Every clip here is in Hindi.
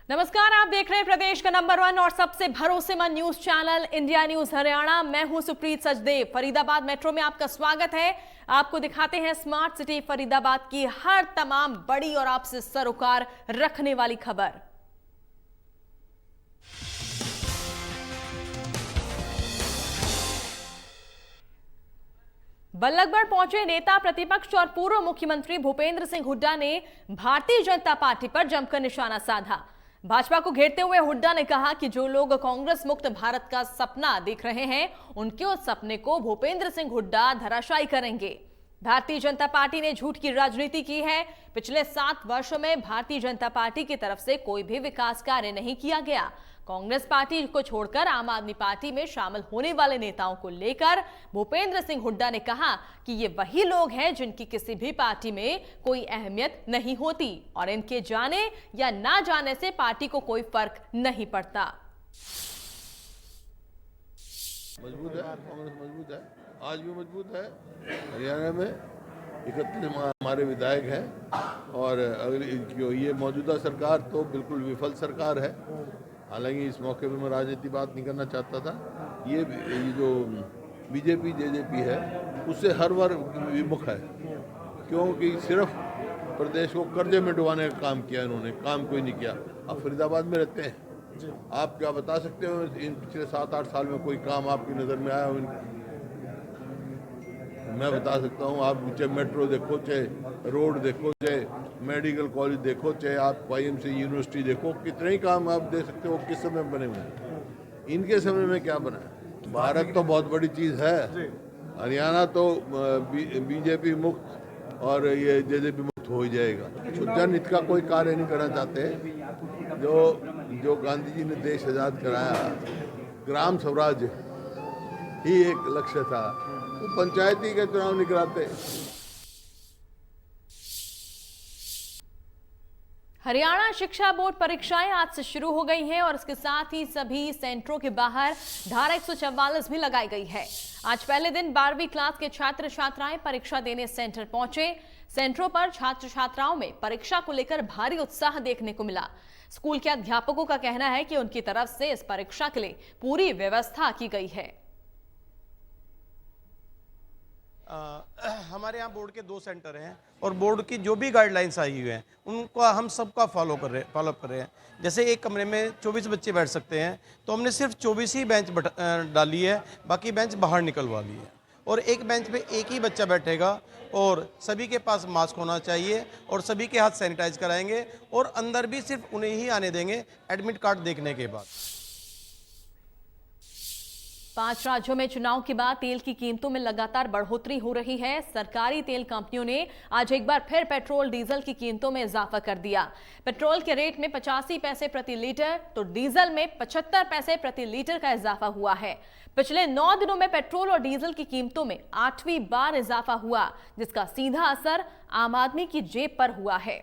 नमस्कार, आप देख रहे हैं प्रदेश का नंबर 1 और सबसे भरोसेमंद news channel India news Haryana. मैं हूं सुप्रीत सचदेव। फरीदाबाद मेट्रो में आपका स्वागत है। आपको दिखाते हैं स्मार्ट सिटी फरीदाबाद की हर तमाम बड़ी और आपसे सरोकार रखने वाली खबर। बल्लभगढ़ पहुंचे नेता प्रतिपक्ष और पूर्व मुख्यमंत्री भूपेंद्र सिंह हुड्डा ने भारतीय जनता पार्टी पर जमकर निशाना साधा। भाजपा को घेरते हुए हुड्डा ने कहा कि जो लोग कांग्रेस मुक्त भारत का सपना देख रहे हैं, उनके उस सपने को भूपेंद्र सिंह हुड्डा धराशायी करेंगे। भारतीय जनता पार्टी ने झूठ की राजनीति की है। पिछले 7 वर्षों में भारतीय जनता पार्टी की तरफ से कोई भी विकास कार्य नहीं किया गया। कांग्रेस पार्टी को छोड़कर आम आदमी पार्टी में शामिल होने वाले नेताओं को लेकर भूपेंद्र सिंह हुड्डा ने कहा कि ये वही लोग हैं जिनकी किसी भी पार्टी में कोई अहमियत नहीं होती और इनके जाने या ना जाने से पार्टी को कोई फर्क नहीं पड़ता। मजबूत है, कांग्रेस मजबूत है, आज भी मजबूत है। हरियाणा में 31 हमारे विधायक हैं और अगर ये मौजूदा सरकार तो बिल्कुल विफल सरकार है। हालांकि इस मौके पे मैं राजनीति बात नहीं करना चाहता था। ये जो बीजेपी जेजेपी है उससे हर वर्ग विमुख है, क्योंकि सिर्फ प्रदेश को कर्जे में डुबाने का काम किया इन्होंने, काम कोई नहीं किया। आप फरीदाबाद में रहते हैं, आप क्या बता सकते हो इन पिछले 7-8 साल में कोई काम आपकी नज़र में आया हो? मैं बता सकता हूँ। आप चाहे मेट्रो देखो, चाहे रोड देखो, चाहे मेडिकल कॉलेज देखो, चाहे आप YMCA यूनिवर्सिटी देखो, कितने ही काम आप देख सकते हो किस समय बने हुए हैं। इनके समय में क्या बना है? भारत तो बहुत बड़ी चीज़ है, हरियाणा तो बीजेपी मुक्त और ये जेजेपी मुक्त हो ही जाएगा। शुद्ध हित का कोई कार्य नहीं करना चाहते। जो गांधी जी ने देश आज़ाद कराया, ग्राम स्वराज ही एक लक्ष्य था। वो पंचायती के चुनाव नहीं कराते। हरियाणा शिक्षा बोर्ड परीक्षाएं आज से शुरू हो गई हैं और इसके साथ ही सभी सेंटरों के बाहर धारा 144 भी लगाई गई है। आज पहले दिन 12वीं क्लास के छात्र छात्राएं परीक्षा देने सेंटर पहुंचे। सेंटरों पर छात्र छात्राओं में परीक्षा को लेकर भारी उत्साह देखने को मिला। स्कूल के अध्यापकों का कहना है कि उनकी तरफ से इस परीक्षा के लिए पूरी व्यवस्था की गई है। हमारे यहाँ बोर्ड के 2 सेंटर हैं और बोर्ड की जो भी गाइडलाइंस आई हुई हैं उनको हम सबका फॉलोअप कर रहे हैं। जैसे एक कमरे में 24 बच्चे बैठ सकते हैं, तो हमने सिर्फ 24 ही बेंच डाली है, बाकी बेंच बाहर निकलवा ली है। और एक बेंच पे एक ही बच्चा बैठेगा और सभी के पास मास्क होना चाहिए और सभी के हाथ सैनिटाइज कराएंगे और अंदर भी सिर्फ उन्हें ही आने देंगे एडमिट कार्ड देखने के बाद। 5 राज्यों में चुनाव के बाद तेल की कीमतों में लगातार बढ़ोतरी हो रही है। सरकारी तेल कंपनियों ने आज एक बार फिर पेट्रोल डीजल की कीमतों में इजाफा कर दिया। पेट्रोल के रेट में 85 पैसे प्रति लीटर तो डीजल में 75 पैसे प्रति लीटर का इजाफा हुआ है। पिछले 9 दिनों में पेट्रोल और डीजल की कीमतों में 8वीं बार इजाफा हुआ, जिसका सीधा असर आम आदमी की जेब पर हुआ है।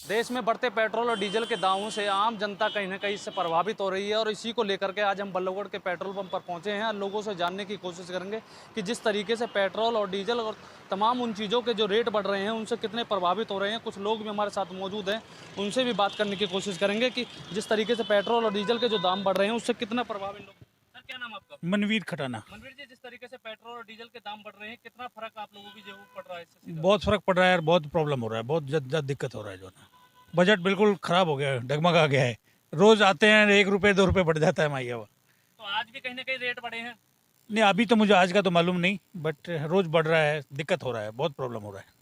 देश में बढ़ते पेट्रोल और डीजल के दामों से आम जनता कहीं ना कहीं इससे प्रभावित हो रही है और इसी को लेकर के आज हम बल्लभगढ़ के पेट्रोल पंप पर पहुंचे हैं और लोगों से जानने की कोशिश करेंगे कि जिस तरीके से पेट्रोल और डीजल और तमाम उन चीज़ों के जो रेट बढ़ रहे हैं उनसे कितने प्रभावित हो रहे हैं। कुछ लोग भी हमारे साथ मौजूद हैं, उनसे भी बात करने की कोशिश करेंगे कि जिस तरीके से पेट्रोल और डीजल के जो दाम बढ़ रहे हैं उससे कितना प्रभावित लोग। सर, क्या नाम आपका? मनवीर खटाना। मनवीर जी, जिस तरीके से पेट्रोल और डीजल के दाम बढ़ रहे हैं, कितना फर्क आप लोगों की जेब में पड़ रहा है इससे? बहुत फर्क पड़ रहा है यार, बहुत प्रॉब्लम हो रहा है, बहुत ज़्यादा दिक्कत हो रहा है। जो ना बजट बिल्कुल खराब हो गया है, डगमगा गया है। रोज आते हैं 1 रुपये 2 रुपये बढ़ जाता है माइया। तो आज भी कहीं ना कहीं रेट बढ़े हैं? नहीं, अभी तो मुझे आज का तो मालूम नहीं, बट रोज बढ़ रहा है, दिक्कत हो रहा है, बहुत प्रॉब्लम हो रहा है।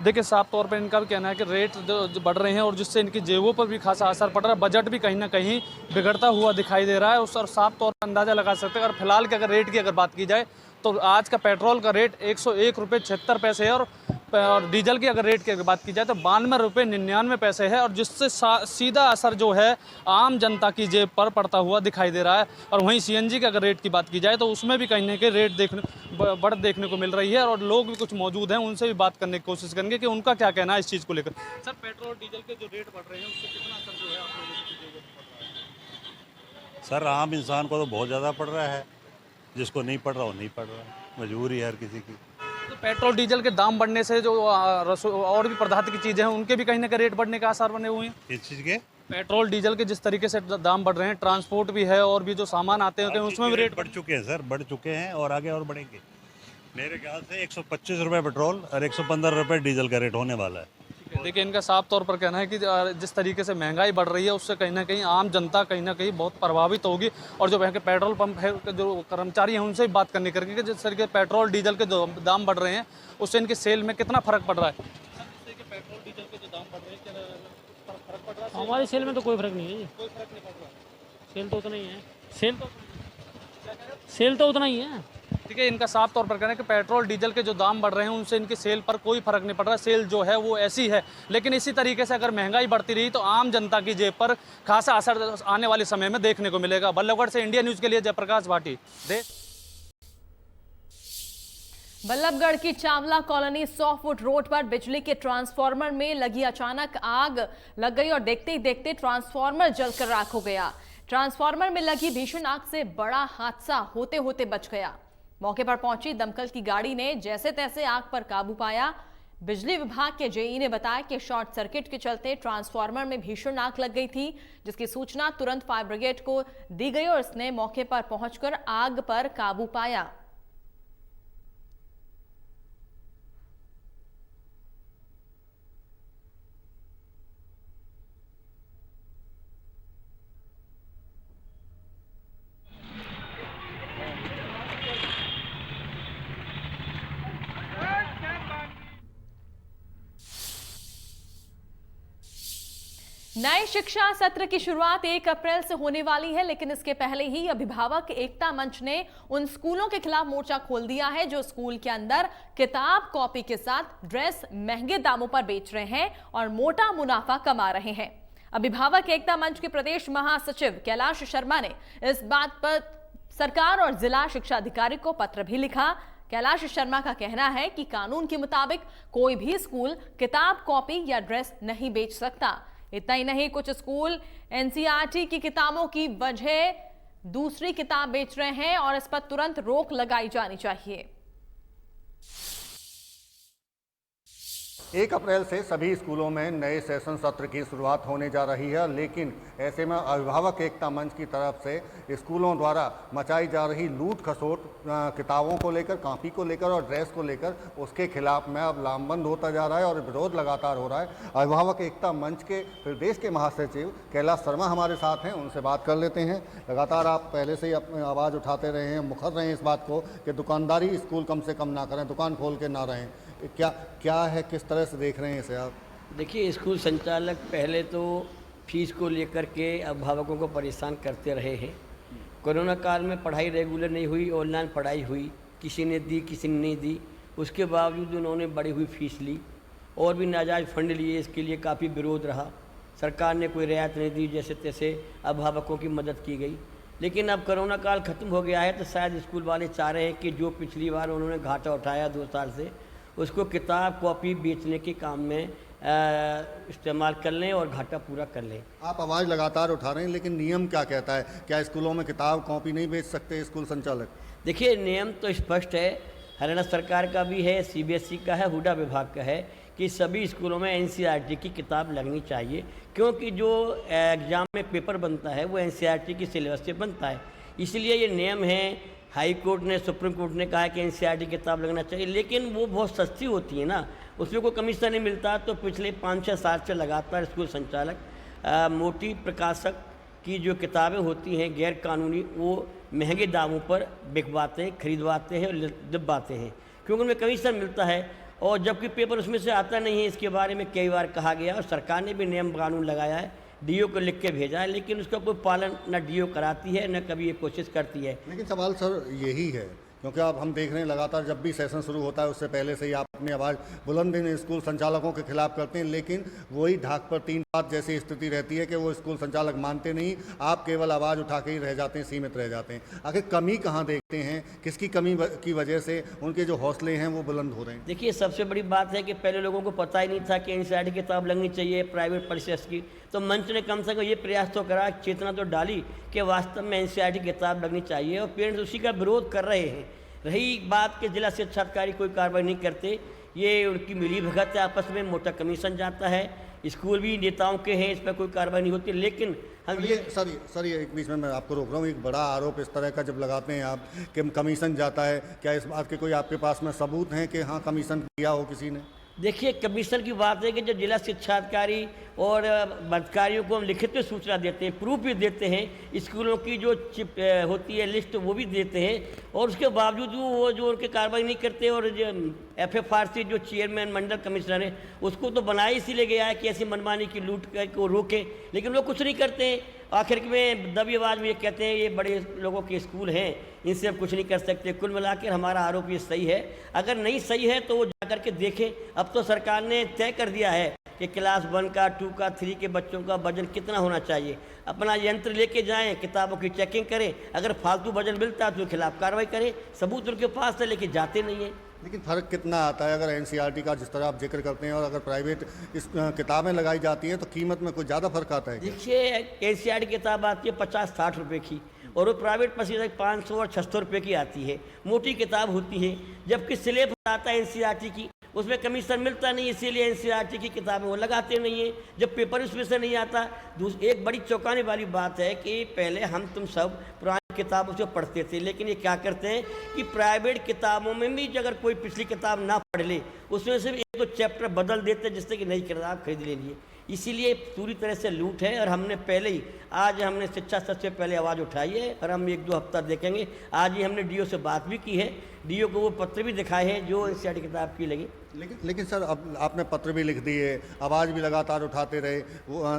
देखिए, साफ तौर पर इनका भी कहना है कि रेट जो बढ़ रहे हैं और जिससे इनकी जेबों पर भी खासा असर पड़ रहा है। बजट भी कहीं ना कहीं बिगड़ता हुआ दिखाई दे रहा है। उस और साफ तौर पर अंदाज़ा लगा सकते हैं। अगर फिलहाल के अगर रेट की अगर बात की जाए तो आज का पेट्रोल का रेट 101 रुपये 76 पैसे है और डीजल की अगर रेट की अगर बात की जाए तो 92 रुपये 99 पैसे है और जिससे सीधा असर जो है आम जनता की जेब पर पड़ता हुआ दिखाई दे रहा है। और वहीं CNG के अगर रेट की बात की जाए तो उसमें भी कहीं ना कहीं रेट बढ़ देखने को मिल रही है और लोग भी कुछ मौजूद हैं, उनसे भी बात करने की कोशिश करेंगे कि उनका क्या कहना है इस चीज़ को लेकर। सर, पेट्रोल डीजल के जो रेट बढ़ रहे हैं उससे कितना असर जो है आप लोगों की जेब पर पड़ रहा है? सर, आम इंसान को तो बहुत ज़्यादा पड़ रहा है, जिसको नहीं पड़ रहा वो नहीं पड़ रहा है, मजबूरी है हर किसी की। तो पेट्रोल डीजल के दाम बढ़ने से जो और भी पदार्थ की चीज़ें हैं उनके भी कहीं ना कहीं रेट बढ़ने के आसार बने हुए हैं। किस चीज़ के? पेट्रोल डीजल के जिस तरीके से दाम बढ़ रहे हैं, ट्रांसपोर्ट भी है और भी जो सामान आते हैं उसमें भी रेट बढ़ चुके हैं सर, बढ़ चुके हैं और आगे और बढ़ेंगे। मेरे ख्याल से 125 रुपये पेट्रोल और 115 रुपये डीजल का रेट होने वाला है। देखिए, इनका साफ तौर पर कहना है कि जिस तरीके से महंगाई बढ़ रही है उससे कहीं ना कहीं आम जनता कहीं ना कहीं बहुत प्रभावित होगी। और जो वहाँ के पेट्रोल पंप है, जो कर्मचारी हैं, उनसे भी बात करनी करेंगे कि जिस तरीके पेट्रोल डीजल के जो दाम बढ़ रहे हैं उससे इनके सेल में कितना फ़र्क पड़ रहा है। पेट्रोल डीजल के जो दाम बढ़ रहे हैं फर्क पड़ रहा है? हमारी सेल में तो कोई फर्क नहीं है जी। कोई फर्क नहीं पड़ रहा। सेल तो उतना ही है। सेल तो उतना ही है। ठीक है, इनका साफ तौर पर कहना है कि पेट्रोल डीजल के जो दाम बढ़ रहे हैं उनसे इनकी सेल पर कोई फर्क नहीं पड़ रहा। सेल जो है वो ऐसी है, लेकिन इसी तरीके से अगर महंगाई बढ़ती रही तो आम जनता की जेब पर खासा असर आने वाले समय में देखने को मिलेगा। बल्लभगढ़ से इंडिया न्यूज़ के लिए जयप्रकाश भाटी। बल्लभगढ़ की चावला कॉलोनी 100 फुट रोड पर बिजली के ट्रांसफार्मर में लगी अचानक आग लग गई और देखते ही देखते ट्रांसफार्मर जलकर राख हो गया। ट्रांसफार्मर में लगी भीषण आग से बड़ा हादसा होते होते बच गया। मौके पर पहुंची दमकल की गाड़ी ने जैसे तैसे आग पर काबू पाया। बिजली विभाग के जेई ने बताया कि शॉर्ट सर्किट के चलते ट्रांसफार्मर में भीषण आग लग गई थी, जिसकी सूचना तुरंत फायर ब्रिगेड को दी गई और इसने मौके पर पहुंचकर आग पर काबू पाया। नए शिक्षा सत्र की शुरुआत 1 अप्रैल से होने वाली है, लेकिन इसके पहले ही अभिभावक एकता मंच ने उन स्कूलों के खिलाफ मोर्चा खोल दिया है जो स्कूल के अंदर किताब कॉपी के साथ ड्रेस महंगे दामों पर बेच रहे हैं और मोटा मुनाफा कमा रहे हैं। अभिभावक एकता मंच के प्रदेश महासचिव कैलाश शर्मा ने इस बात पर सरकार और जिला शिक्षा अधिकारी को पत्र भी लिखा। कैलाश शर्मा का कहना है कि कानून के मुताबिक कोई भी स्कूल किताब कॉपी या ड्रेस नहीं बेच सकता। इतना ही नहीं, कुछ स्कूल एनसीईआरटी की किताबों की वजह दूसरी किताब बेच रहे हैं और इस पर तुरंत रोक लगाई जानी चाहिए। 1 अप्रैल से सभी स्कूलों में नए सेशन सत्र की शुरुआत होने जा रही है, लेकिन ऐसे में अभिभावक एकता मंच की तरफ से स्कूलों द्वारा मचाई जा रही लूट खसोट किताबों को लेकर, कॉपी को लेकर और ड्रेस को लेकर, उसके खिलाफ में अब लामबंद होता जा रहा है और विरोध लगातार हो रहा है। अभिभावक एकता मंच के प्रदेश के महासचिव कैलाश शर्मा हमारे साथ हैं, उनसे बात कर लेते हैं। लगातार आप पहले से ही अपनी आवाज़ उठाते रहे हैं, मुखर रहे हैं इस बात को कि दुकानदारी स्कूल कम से कम ना करें, दुकान खोल के ना रहें। क्या है, किस तरह से देख रहे हैं इसे आप? देखिए, स्कूल संचालक पहले तो फीस को लेकर के अभिभावकों को परेशान करते रहे हैं। कोरोना काल में पढ़ाई रेगुलर नहीं हुई, ऑनलाइन पढ़ाई हुई, किसी ने दी किसी ने नहीं दी, उसके बावजूद उन्होंने बढ़ी हुई फीस ली और भी नाजायज़ फंड लिए। इसके लिए काफ़ी विरोध रहा, सरकार ने कोई रियायत नहीं दी, जैसे तैसे अभिभावकों की मदद की गई। लेकिन अब कोरोना काल ख़त्म हो गया है तो शायद स्कूल वाले चाह रहे हैं कि जो पिछली बार उन्होंने घाटा उठाया 2 साल से, उसको किताब कॉपी बेचने के काम में इस्तेमाल कर लें और घाटा पूरा कर लें। आप आवाज़ लगातार उठा रहे हैं, लेकिन नियम क्या कहता है? क्या स्कूलों में किताब कॉपी नहीं बेच सकते स्कूल संचालक? देखिए, नियम तो स्पष्ट है, हरियाणा सरकार का भी है, सीबीएसई का है, हुडा विभाग का है कि सभी स्कूलों में एनसीईआरटी की किताब लगनी चाहिए, क्योंकि जो एग्ज़ाम में पेपर बनता है वो एनसीईआरटी की सिलेबस से बनता है। इसलिए ये नियम है। हाई कोर्ट ने, सुप्रीम कोर्ट ने कहा है कि एनसीईआरटी किताब लगना चाहिए, लेकिन वो बहुत सस्ती होती है ना, उसमें कोई कमीशन नहीं मिलता। तो पिछले 5-6 साल से लगातार स्कूल संचालक मोटी प्रकाशक की जो किताबें होती हैं गैर कानूनी, वो महंगे दामों पर बिकवाते हैं, खरीदवाते हैं और दबाते हैं, क्योंकि उनमें कमीशन मिलता है और जबकि पेपर उसमें से आता नहीं है। इसके बारे में कई बार कहा गया और सरकार ने भी नियम कानून लगाया है, डीओ को लिख के भेजा है, लेकिन उसका कोई पालन न डीओ कराती है न कभी ये कोशिश करती है। लेकिन सवाल सर यही है, क्योंकि अब हम देख रहे हैं लगातार जब भी सेशन शुरू होता है उससे पहले से ही आप अपनी आवाज़ बुलंद इन स्कूल संचालकों के खिलाफ करते हैं, लेकिन वही ढाक पर 3 बात जैसी स्थिति रहती है कि वो स्कूल संचालक मानते नहीं, आप केवल आवाज़ उठा के ही रह जाते हैं, सीमित रह जाते हैं। आखिर कमी कहाँ देखते हैं, किसकी कमी की वजह से उनके जो हौसले हैं वो बुलंद हो रहे हैं? देखिए, सबसे बड़ी बात है कि पहले लोगों को पता ही नहीं था कि एनसीईआरटी की किताब लगनी चाहिए प्राइवेट परिषद की, तो मंच ने कम से कम ये प्रयास तो करा, चेतना तो डाली कि वास्तव में एनसीईआरटी की किताब लगनी चाहिए और पेरेंट्स उसी का विरोध कर रहे हैं। रही बात कि जिला शिक्षा अधिकारी कोई कार्रवाई नहीं करते, ये उनकी मिली भगत है, आपस में मोटा कमीशन जाता है, स्कूल भी नेताओं के हैं, इस पर कोई कार्रवाई नहीं होती। लेकिन हम ये सर ये एक बीच में मैं आपको रोक रहा हूँ, एक बड़ा आरोप इस तरह का जब लगाते हैं आप कि कमीशन जाता है, क्या इस बात के कोई आपके पास में सबूत हैं कि हाँ कमीशन दिया हो किसी ने? देखिए, कमीशन की बात है कि जब जिला शिक्षा अधिकारी और अधिकारियों को हम लिखित में सूचना देते हैं, प्रूफ भी देते हैं, स्कूलों की जो चिप होती है लिस्ट वो भी देते हैं, और उसके बावजूद वो जो उनके कार्रवाई नहीं करते। और जो FFRC जो चेयरमैन मंडल कमिश्नर है उसको तो बनाया इसीलिए गया है कि ऐसी मनमानी की लूट को रोके, लेकिन वो कुछ नहीं करते हैं। आखिर में दबी आवाज़ में ये कहते हैं ये बड़े लोगों के स्कूल हैं, इनसे हम कुछ नहीं कर सकते। कुल मिलाकर हमारा आरोप ये सही है, अगर नहीं सही है तो वो जाकर के देखें। अब तो सरकार ने तय कर दिया है कि क्लास 1 का 2 का 3 के बच्चों का वजन कितना होना चाहिए, अपना यंत्र लेके जाएं, किताबों की चेकिंग करें, अगर फालतू वजन मिलता है तो खिलाफ कार्रवाई करें। सबूत उनके पास है लेकिन जाते नहीं है। लेकिन फ़र्क कितना आता है अगर NCERT का जिस तरह आप जिक्र करते हैं और अगर प्राइवेट इस किताबें लगाई जाती हैं तो कीमत में कुछ ज़्यादा फर्क आता है? देखिए, NCERT की किताब आती है 50-60 रुपये की, और वो प्राइवेट पसीना 500 और 600 रुपये की आती है, मोटी किताब होती है। जबकि सिलेबस आता है NCERT की, उसमें कमीशन मिलता नहीं, इसीलिए NCERT की किताबें वो लगाते नहीं है, जब पेपर उसमें से नहीं आता। एक बड़ी चौंकाने वाली बात है कि पहले हम तुम सब पुरानी किताबों से पढ़ते थे, लेकिन ये क्या करते हैं कि प्राइवेट किताबों में भी अगर कोई पिछली किताब ना पढ़ ले उसमें से एक दो चैप्टर बदल देते हैं जिससे कि नई किताब खरीद ले लिए। इसीलिए पूरी तरह से लूट है, और हमने पहले ही आज हमने शिक्षा सत्र से पहले आवाज़ उठाई है, और हम 1-2 हफ्ता देखेंगे। आज ही हमने DO से बात भी की है, DO को वो पत्र भी दिखाए हैं जो NCERT किताब की लगी। लेकिन सर अब आपने पत्र भी लिख दिए, आवाज़ भी लगातार उठाते रहे,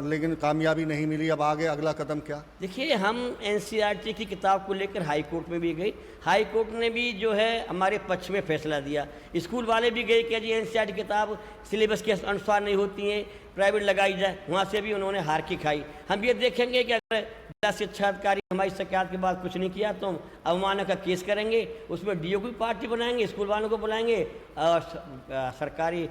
लेकिन कामयाबी नहीं मिली। अब आगे अगला कदम क्या? देखिए, हम NCERT की किताब को लेकर हाई कोर्ट में भी गए, हाई कोर्ट ने भी जो है हमारे पक्ष में फैसला दिया। स्कूल वाले भी गए कि जी NCERT किताब सिलेबस के अनुसार नहीं होती हैं, प्राइवेट लगाई जाए, वहाँ से भी उन्होंने हार की खाई। हम ये देखेंगे कि अगर जिला शिक्षा अधिकारी हमारी शिकायत के बाद कुछ नहीं किया तो हम अवमानना का केस करेंगे, उसमें DO को भी पार्टी बनाएंगे, स्कूल वालों को बुलाएंगे और सरकारी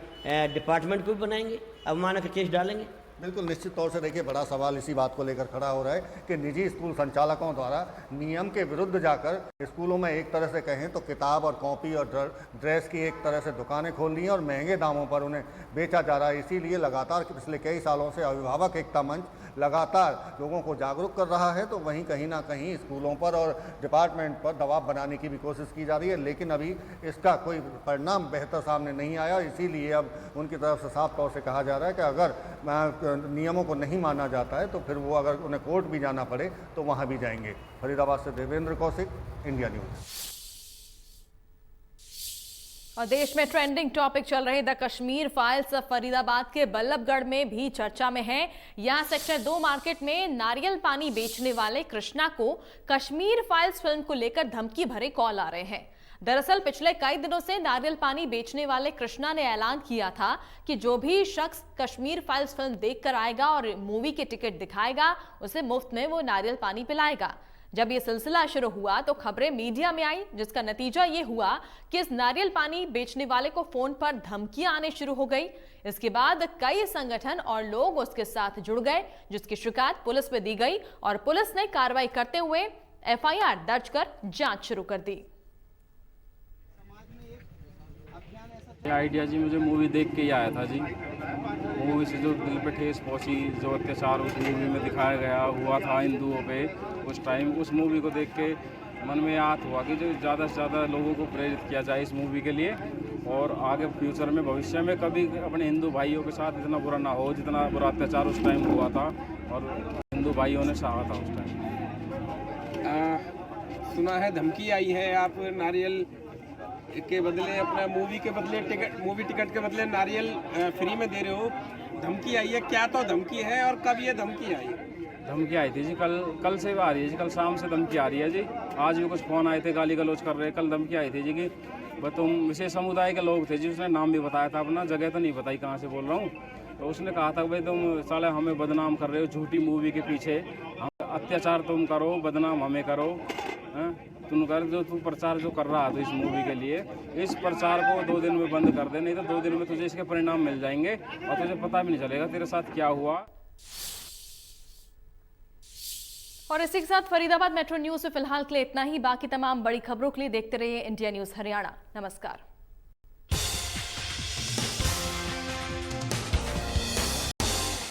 डिपार्टमेंट को भी बनाएंगे, अवमानना का केस डालेंगे। बिल्कुल निश्चित तौर से देखिए, बड़ा सवाल इसी बात को लेकर खड़ा हो रहा है कि निजी स्कूल संचालकों द्वारा नियम के विरुद्ध जाकर स्कूलों में एक तरह से कहें तो किताब और कॉपी और ड्रेस की एक तरह से दुकानें खोल ली हैं और महंगे दामों पर उन्हें बेचा जा रहा है। इसीलिए लगातार पिछले कई सालों से अभिभावक एकता मंच लगातार लोगों को जागरूक कर रहा है, तो वहीं कहीं ना कहीं स्कूलों पर और डिपार्टमेंट पर दबाव बनाने की भी कोशिश की जा रही है, लेकिन अभी इसका कोई परिणाम बेहतर सामने नहीं आया। इसीलिए अब उनकी तरफ से साफ तौर से कहा जा रहा है कि अगर नियमों को नहीं माना जाता है तो फिर वो अगर उन्हें कोर्ट भी जाना पड़े तो वहाँ भी जाएंगे। फरीदाबाद से देवेंद्र कौशिक, इंडिया न्यूज़। और देश में ट्रेंडिंग टॉपिक चल रही द कश्मीर फाइल्स फरीदाबाद के बल्लभगढ़ में भी चर्चा में है। यहां सेक्टर 2 मार्केट में नारियल पानी बेचने वाले कृष्णा को कश्मीर फाइल्स फिल्म को लेकर धमकी भरे कॉल आ रहे हैं। दरअसल पिछले कई दिनों से नारियल पानी बेचने वाले कृष्णा ने ऐलान किया था कि जो भी शख्स कश्मीर फाइल्स फिल्म देखकर आएगा और मूवी के टिकट दिखाएगा उसे मुफ्त में वो नारियल पानी पिलाएगा। जब ये सिलसिला शुरू हुआ तो खबरें मीडिया में आई, जिसका नतीजा ये हुआ कि इस नारियल पानी बेचने वाले को फोन पर धमकियां आने शुरू हो गई। इसके बाद कई संगठन और लोग उसके साथ जुड़ गए, जिसकी शिकायत पुलिस पे दी गई और पुलिस ने कार्रवाई करते हुए FIR दर्ज कर जांच शुरू कर दी। आइडिया जी मुझे मूवी देख के ही आया था जी। मूवी से जो दिल पे ठेस पहुंची, जो अत्याचार उस मूवी में दिखाया गया हुआ था हिंदुओं पे उस टाइम, उस मूवी को देख के मन में याद हुआ कि जो ज़्यादा से ज़्यादा लोगों को प्रेरित किया जाए इस मूवी के लिए, और आगे फ्यूचर में भविष्य में कभी अपने हिंदू भाइयों के साथ इतना बुरा ना हो जितना बुरा अत्याचार उस टाइम हुआ था और हिंदू भाइयों ने सहा था उस टाइम। सुना है धमकी आई है, आप नारियल के बदले अपना मूवी टिकट के बदले नारियल फ्री में दे रहे हो, धमकी आई है, क्या तो धमकी है और कब ये धमकी आई? धमकी आई थी जी, कल से आ रही है जी, कल शाम से धमकी आ रही है जी। आज भी कुछ फ़ोन आए थे गाली गलौज कर रहे, कल धमकी आई थी जी कि तुम विशेष समुदाय के लोग थे जी। उसने नाम भी बताया था अपना, जगह तो नहीं बताई कहाँ से बोल रहा हूँ। तो उसने कहा था भाई तुम साले हमें बदनाम कर रहे हो झूठी मूवी के पीछे, अत्याचार तुम करो, बदनाम हमें करो, तुम कर जो तू प्रचार जो कर रहा था इस मूवी के लिए, इस प्रचार को 2 दिन में बंद कर दे, नहीं तो 2 दिन में तुझे इसके परिणाम मिल जाएंगे और तुझे पता भी नहीं चलेगा तेरे साथ क्या हुआ। और इसी के साथ फरीदाबाद मेट्रो न्यूज में फिलहाल के लिए इतना ही। बाकी तमाम बड़ी खबरों के लिए देखते रहिए इंडिया न्यूज हरियाणा। नमस्कार।